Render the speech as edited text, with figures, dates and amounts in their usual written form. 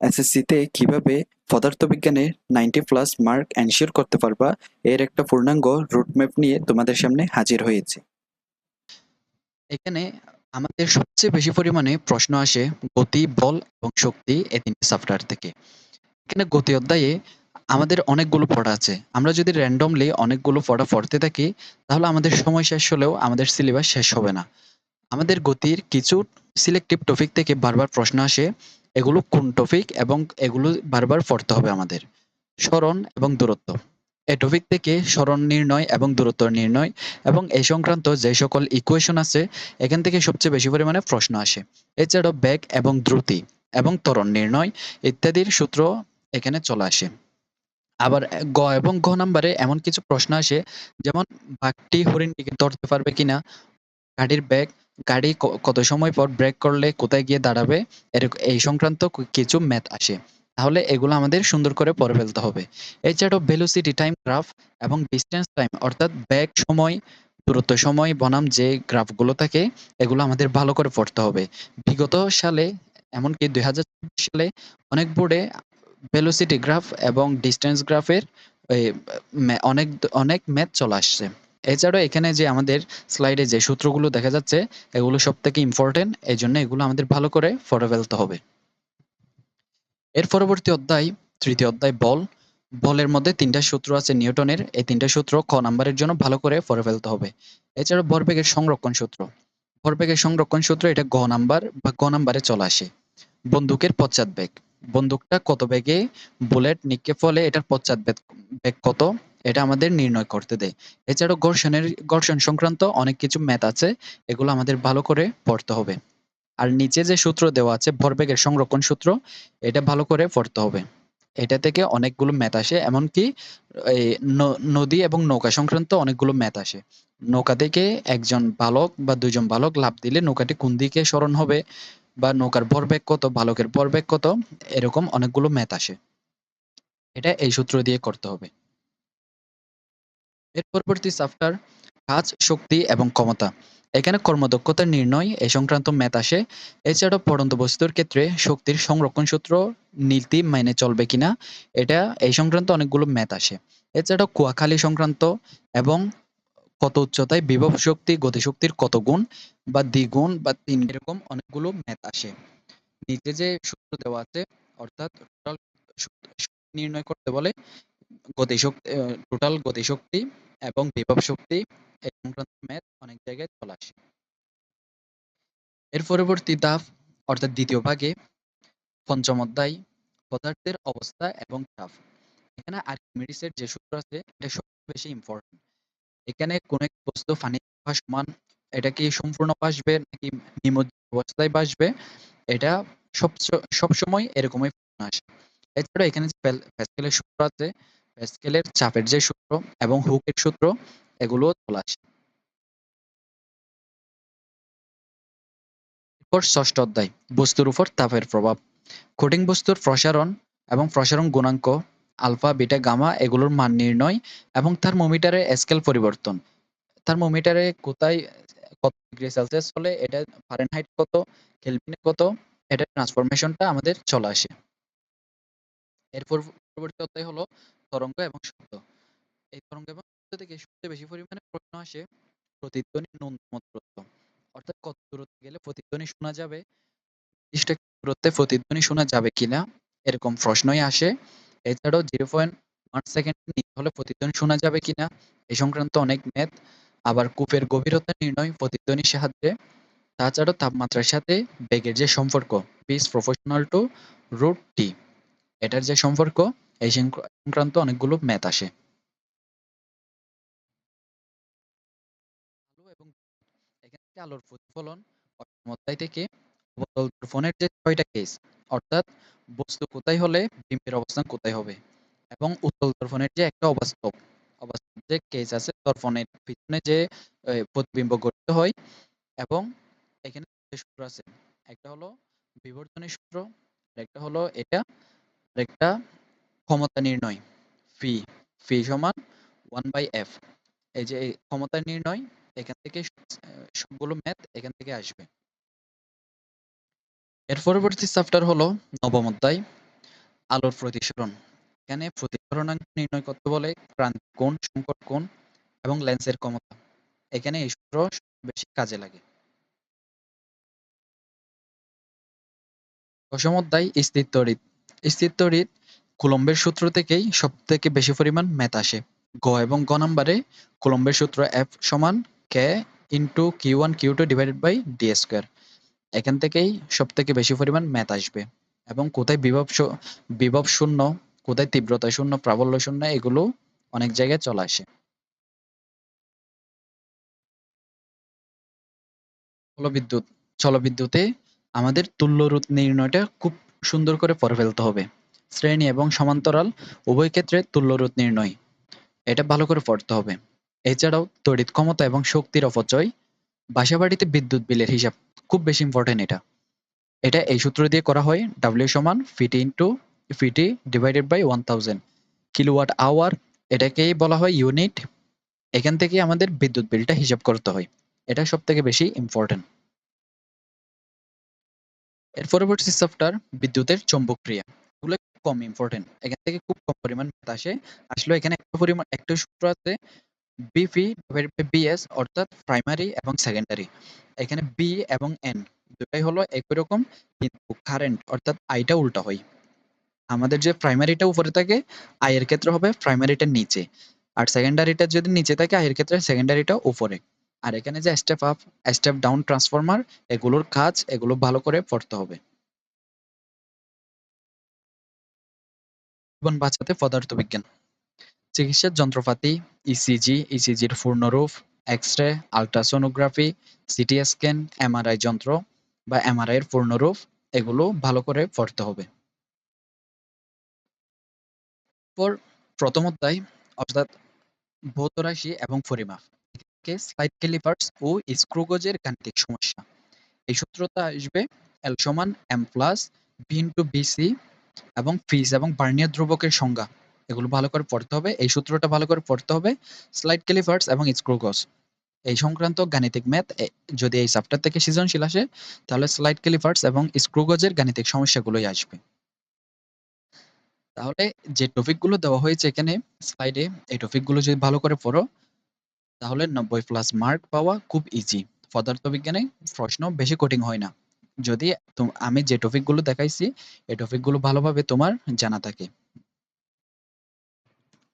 এসএসসিতে কিভাবে পদার্থবিজ্ঞানে 90+ মার্ক এনশিওর করতে পারবা এর একটা পূর্ণাঙ্গ রুটম্যাপ নিয়ে তোমাদের সামনে হাজির হয়েছি। এখানে আমাদের সবচেয়ে বেশি পরিমাণে প্রশ্ন আসে গতি, বল এবং শক্তি এই ৩ টে সফটওয়্যার থেকে। এখানে গতি অধ্যায়ে আমাদের অনেকগুলো পড়া আছে। আমরা যদি randomly অনেকগুলো পড়া পড়তে থাকি, তাহলে আমাদের সময় শেষ হলেও আমাদের সিলেবাস শেষ হবে না। আমাদের গতির কিছু সিলেক্টিভ টপিক থেকে বারবার প্রশ্ন আসে। এগুলো কোন টপিক এবং এগুলো বারবার পড়তে হবে আমাদের। সরণ এবং দূরত্ব। এই টপিক থেকে সরণ নির্ণয় এবং দূরত্ব নির্ণয় এবং এই সংক্রান্ত যে সকল ইকুয়েশন আছে, এখান থেকে সবচেয়ে বেশি পরিমাণে প্রশ্ন আসে। এছাড়াও বেগ এবং দ্রুতি এবং ত্বরণ নির্ণয় ইত্যাদির সূত্র এখানে চলে আসে। আবার গ এবং ঘ নাম্বারে এমন কিছু প্রশ্ন আসে, যেমন বাঘটি হরিণটিকে ধরতে পারবে কিনা, গাড়ির বেগ, গাড়ি কত সময় পর ব্রেক করলে কোথায় গিয়ে দাঁড়াবে, এই সংক্রান্ত কিছু ম্যাথ আসে। তাহলে এগুলো আমাদের সুন্দর করে পড়ে ফেলতে হবে। এছাড়াও ভেলোসিটি টাইম গ্রাফ এবং ডিসট্যান্স টাইম অর্থাৎ বেগ সময়, দূরত্ব সময় বনাম যে গ্রাফগুলো থাকে, এগুলো আমাদের ভালো করে পড়তে হবে। বিগত সালে এমনকি ২০২৪ সালে অনেক বোর্ডে ভেলোসিটি গ্রাফ এবং ডিসট্যান্স গ্রাফের এই অনেক অনেক ম্যাথ চলে আসছে। এছাড়াও এখানে যে আমাদের স্লাইডে যে সূত্রগুলো দেখা যাচ্ছে, এগুলো সবথেকে ইম্পোর্টেন্ট। এজন্য এগুলো আমাদের ভালো করে পড়ে ফেলতে হবে। এর পরবর্তী অধ্যায়, তৃতীয় অধ্যায় বল। বলের মধ্যে ৩ টা সূত্র আছে নিউটনের। এই ৩ টা সূত্র খ নাম্বারের জন্য ভালো করে পড়ে ফেলতে হবে। এছাড়াও ভরবেগের সংরক্ষণ সূত্র। ভরবেগের সংরক্ষণ সূত্র এটা গ নাম্বার বা গ নাম্বারে চলে আসে। বন্দুকের পশ্চাৎবেগ। বন্দুকটা কত বেগে বুলেট নিক্ষেপ হলে এটার বেগ কত, এটা আমাদের নির্ণয় করতে দেয়। এছাড়াও ঘর্ষণ সংক্রান্ত অনেক কিছু ম্যাথ আছে, এগুলো আমাদের ভালো করে পড়তে হবে। আর নিচে যে সূত্র দেওয়া আছে ভরবেগের সংরক্ষণ সূত্র, এটা ভালো করে পড়তে হবে। এটা থেকে অনেকগুলো ম্যাথ আসে, এমনকি এই নদী এবং নৌকা সংক্রান্ত অনেকগুলো ম্যাথ আসে। নৌকা থেকে একজন বালক বা ২ জন বালক লাফ দিলে নৌকাটি কোন দিকে সরণ হবে, বা নৌকার ভরবেগ কত, বালকের ভরবেগ কত, এরকম অনেকগুলো ম্যাথ আসে। এটা এই সূত্র দিয়ে করতে হবে। এর পরবর্তী চ্যাপ্টার কাজ, শক্তি এবং ক্ষমতা। এখানে কর্মদক্ষতা নির্ণয় এই সংক্রান্ত ম্যাথ আসে। এছাড়াও পড়ন্ত বস্তুর ক্ষেত্রে শক্তির সংরক্ষণ সূত্র নীতি মেনে চলবে কিনা, এটা এই সংক্রান্ত অনেকগুলো ম্যাথ আসে। এছাড়াও কুয়াখালী সংক্রান্ত এবং কত উচ্চতায় বিভব শক্তি গতিশক্তির কত গুণ বা দ্বিগুণ বা ৩ এরকম অনেকগুলো ম্যাথ আসে। নিচে যে সূত্র দেওয়া আছে, অর্থাৎ টোটাল শক্তি নির্ণয় করতে বলে, টোটাল গতিশক্তি এবং বিভব শক্তি এই সংক্রান্ত ম্যাথ অনেক জায়গায় চলে আসে। এর পরবর্তী ধাপ অর্থাৎ দ্বিতীয় ভাগে পঞ্চম অধ্যায় পদার্থের অবস্থা এবং চাপ। এখানে আর্কিমিডিসের যে সূত্র আছে এটা সবচেয়ে বেশি ইম্পর্টেন্ট। এখানে কোন এক বস্তু পানিতে ভাসমান, এটা কি সম্পূর্ণ ভাসবে নাকি নিমজ্জিত অবস্থায় ভাসবে, এটা সবসময় এরকমই প্রশ্ন আসে। এছাড়া এখানে যে প্যাসকেলের সূত্র আছে, প্যাসকেলের চাপের যে সূত্র এবং হুকের সূত্র, এগুলোও চলে আসে। এরপর ষষ্ঠ অধ্যায় বস্তুর উপর তাপের প্রভাব। কঠিন বস্তুর প্রসারণ এবং প্রসারণ গুণাঙ্ক আলফা, বিটা, গামা এগুলোর মান নির্ণয় এবং থার্মোমিটারের স্কেল পরিবর্তন। থার্মোমিটারে কোথায় কত ডিগ্রি সেলসিয়াস হলে এটা ফারেনহাইট কত, কেলভিনে কত, এটা ট্রান্সফরমেশনটা আমাদের চলে আসে। এরপর পরবর্তী অধ্যায় হলো তরঙ্গ এবং শব্দ। এই তরঙ্গ এবং শব্দ থেকে সবচেয়ে বেশি পরিমাণে প্রশ্ন আসে প্রতিধ্বনির ন্যূনতম দূরত্ব, অর্থাৎ কত দূরত্বে গেলে প্রতিধ্বনি শোনা যাবে, নির্দিষ্ট একটি দূরত্বে প্রতিধ্বনি শোনা যাবে কিনা, এরকম প্রশ্নই আসে। এছাড়াও 0.1 সেকেন্ডের নিচে হলে প্রতিধ্বনি শোনা যাবে কিনা, এই সংক্রান্ত অনেক ম্যাথ। আবার কূপের গভীরতা নির্ণয় প্রতিধ্বনির সাহায্যে। তাছাড়াও তাপমাত্রার সাথে বেগের যে সম্পর্ক P is proportional to root T, এটার যে সম্পর্ক, এই সংক্রান্ত অনেকগুলো ম্যাথ আসে। আলো এবং এখান থেকে আলোর প্রতিফলন, অষ্টম অধ্যায় থেকে অবতল দর্পণের যে ৬টা কেস, অর্থাৎ বস্তু কোথায় হলে বিম্বের অবস্থান কোথায় হবে, এবং উত্তল দর্পণের যে একটা অবাস্তব অবাস্তব যে কেস আছে, দর্পণের পিছনে যে প্রতিবিম্ব গঠিত হয়। এবং এখানে যে সূত্র আছে, একটা হলো বিবর্তনের সূত্র, আরেকটা হলো এটা, আরেকটা ক্ষমতা নির্ণয় ফি, ফি সমান 1/f। এই যে এই ক্ষমতা নির্ণয়, এখান থেকে সবগুলো ম্যাথ এখান থেকে আসবে। এর পরবর্তী চ্যাপ্টার হলো নবম অধ্যায় আলোর প্রতিসরণ। এখানে প্রতিসরণাঙ্ক নির্ণয় করতে বলে ক্রান্তিক কোণ, সংকট কোণ এবং লেন্সের ক্ষমতা। এখানে এই সূত্র বেশি কাজে লাগে। দশম অধ্যায় স্থিরতড়িৎ। স্থিরতড়িৎ কুলম্বের সূত্র থেকেই সবথেকে বেশি পরিমাণ ম্যাথ আসে। গ এবং গ নাম্বারে কুলম্বের সূত্র F সমান K into Q1 Q2 divided by D square. এখান থেকেই সবথেকে বেশি পরিমাণ ম্যাথ আসবে। এবং কোথায় বিভব শূন্য, কোথায় তীব্রতা শূন্য, প্রাবল্য শূন্য, এগুলো অনেক জায়গায় চলে আসে। জলবিদ্যুৎ। জলবিদ্যুতে আমাদের তুল্য রোধ নির্ণয়টা খুব সুন্দর করে পড়ে ফেলতে হবে। শ্রেণী এবং সমান্তরাল উভয় ক্ষেত্রে তুল্য রোধ নির্ণয়, এটা ভালো করে পড়তে হবে। এছাড়াও তড়িৎ ক্ষমতা এবং শক্তির অপচয়, বাসাবাড়িতে বিদ্যুৎ বিলের হিসাব খুব বেশি ইম্পর্টেন্ট এটা। এটা এই সূত্র দিয়ে করা হয়, W সমান fifty into fifty divided by 1000 kilowatt hour, এটাকেই বলা হয় ইউনিট। এখান থেকে আমাদের বিদ্যুৎ বিলটা হিসাব করতে হয়। এটা সব থেকে বেশি ইম্পর্টেন্ট। এর পরবর্তী চ্যাপ্টার বিদ্যুতের চৌম্বক ক্রিয়া। এগুলো খুব কম ইম্পর্টেন্ট, এখান থেকে খুব কম পরিমাণ ম্যাথ আসে। আসলে এখানে একটা সূত্র আছে বিপি ডিভাইডেড বাই বিএস, অর্থাৎ প্রাইমারি এবং সেকেন্ডারি। এখানে বি এবং এন দুটাই হলো একই রকম, কিন্তু কারেন্ট অর্থাৎ আইটা উল্টা হয়। আমাদের যে প্রাইমারিটা উপরে থাকে, আই এর ক্ষেত্রে হবে প্রাইমারিটা নিচে, আর সেকেন্ডারিটা যদি নিচে থাকে আই এর ক্ষেত্রে সেকেন্ডারিটা উপরে। আর এখানে যে step up step down transformer, এগুলোর কাজ এগুলো ভালো করে পড়তে হবে। জীবন বাঁচাতে পদার্থবিজ্ঞান। চিকিৎসার যন্ত্রপাতি, ইসিজি, ইসিজির পূর্ণরূপ, X-ray, ultrasonography, CT scan, MRI যন্ত্র বা এমআরআই এর পূর্ণরূপ, এগুলো ভালো করে পড়তে হবে। পর প্রথম অধ্যায় অর্থাৎ ভৌত রাশি এবং পরিমাপ, স্লাইড ক্যালিপার্স ও স্ক্রু গজের গাণিতিক সমস্যা। এই সূত্রটা আসবে এল সমান M plus B into BC, এবং ফিজ এবং বার্নিয়ার ধ্রুবকের সংজ্ঞা, এগুলো ভালো করে পড়তে হবে। এই সূত্রটা ভালো করে পড়তে হবে। স্লাইড ক্যালিপার্স এবং স্ক্রু গজ এই সংক্রান্ত গাণিতিক ম্যাথ যদি এই চ্যাপ্টার থেকে সৃজনশীল আসে, তাহলে স্লাইড ক্যালিপার্স এবং স্ক্রু গজের গাণিতিক সমস্যাগুলোই আসবে। তাহলে যে টপিকগুলো দেওয়া হয়েছে এখানে স্লাইডে, এই টপিকগুলো যদি ভালো করে পড়ো, তাহলে 90+ মার্ক পাওয়া খুব ইজি। পদার্থবিজ্ঞানে প্রশ্ন বেশি কঠিন হয় না, যদি আমি যে টপিকগুলো দেখাইছি এই টপিকগুলো ভালোভাবে তোমার জানা থাকে।